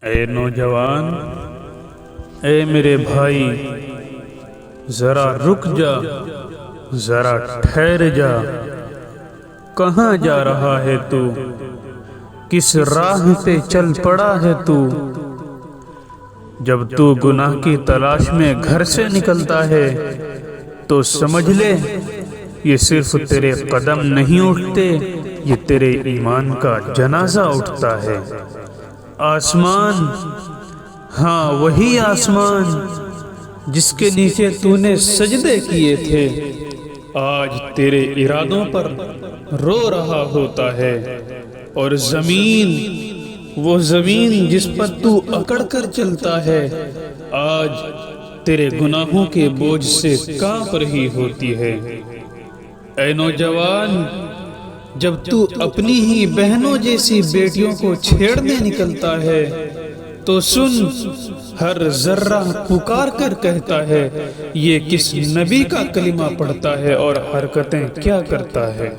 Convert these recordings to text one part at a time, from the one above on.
اے نوجوان، اے میرے بھائی، ذرا رک جا، ذرا ٹھہر جا۔ کہاں جا رہا ہے تو؟ کس راہ پہ چل پڑا ہے تو؟ جب تو گناہ کی تلاش میں گھر سے نکلتا ہے تو سمجھ لے یہ صرف تیرے قدم نہیں اٹھتے، یہ تیرے ایمان کا جنازہ اٹھتا ہے۔ آسمان، ہاں وہی آسمان جس کے نیچے تو نے سجدے کیے تھے، آج تیرے ارادوں پر رو رہا ہوتا ہے۔ اور زمین، وہ زمین جس پر تو اکڑ کر چلتا ہے، آج تیرے گناہوں کے بوجھ سے کانپ رہی ہوتی ہے۔ اے نوجوان، جب تو اپنی ہی بہنوں جیسی بیٹیوں کو چھیڑنے نکلتا ہے تو سن، ہر ذرہ پکار کر کہتا ہے یہ کس نبی کا کلمہ پڑھتا ہے اور حرکتیں کیا کرتا ہے۔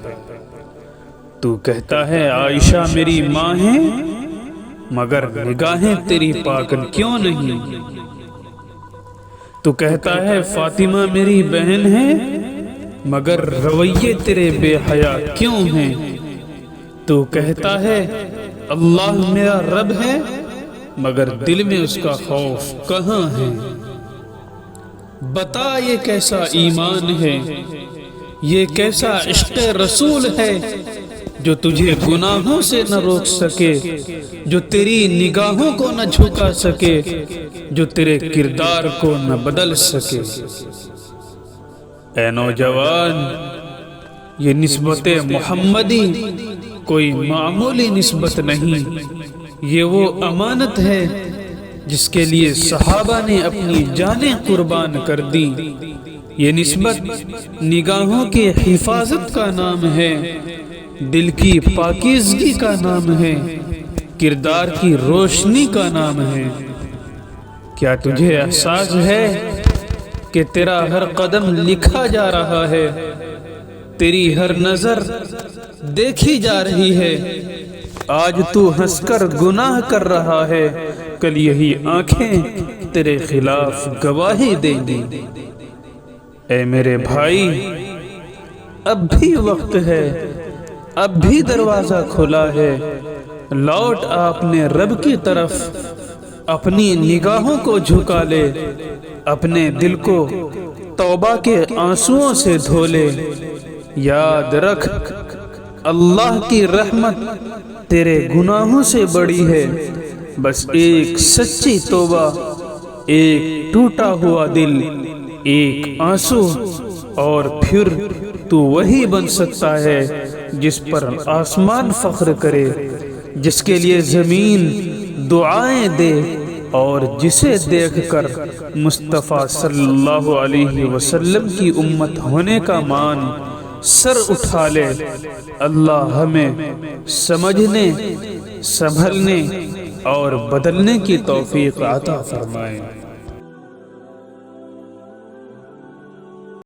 تو کہتا ہے عائشہ میری ماں ہے، مگر نگاہیں تیری پاک کیوں نہیں؟ تو کہتا ہے فاطمہ میری بہن ہے، مگر رویے تیرے بے حیا کیوں ہیں؟ تو کہتا ہے اللہ میرا رب ہے، مگر دل میں اس کا خوف کہاں ہے؟ بتا یہ کیسا ایمان ہے، یہ کیسا عشق رسول ہے جو تجھے گناہوں سے نہ روک سکے، جو تیری نگاہوں کو نہ جھکا سکے، جو تیرے کردار کو نہ بدل سکے۔ اے نوجوان، یہ نسبت محمدی کوئی معمولی نسبت نہیں، یہ وہ امانت ہے جس کے لیے صحابہ نے اپنی جانیں قربان کر دی۔ یہ نسبت نگاہوں کی حفاظت کا نام ہے، دل کی پاکیزگی کا نام ہے، کردار کی روشنی کا نام ہے۔ کیا تجھے احساس ہے کہ تیرا ہر قدم لکھا جا رہا ہے، تیری ہر نظر دیکھی جا رہی ہے؟ آج تو ہنس کر گناہ کر رہا ہے، کل یہی آنکھیں تیرے خلاف گواہی دیں گی۔ اے میرے بھائی، اب بھی وقت ہے، اب بھی دروازہ کھلا ہے، لوٹ اپنے رب کی طرف، اپنی نگاہوں کو جھکا لے، اپنے دل کو توبہ کے آنسوؤں سے دھو لے۔ یاد رکھ، اللہ کی رحمت تیرے گناہوں سے بڑی ہے، بس ایک سچی توبہ، ایک ٹوٹا ہوا دل، ایک آنسو، اور پھر تو وہی بن سکتا ہے جس پر آسمان فخر کرے، جس کے لیے زمین دعائیں دے، اور جسے دیکھ کر مصطفیٰ صلی اللہ علیہ وسلم کی امت ہونے کا مان سر اٹھا لے۔ اللہ ہمیں سمجھنے، سنبھلنے اور بدلنے کی توفیق عطا فرمائے۔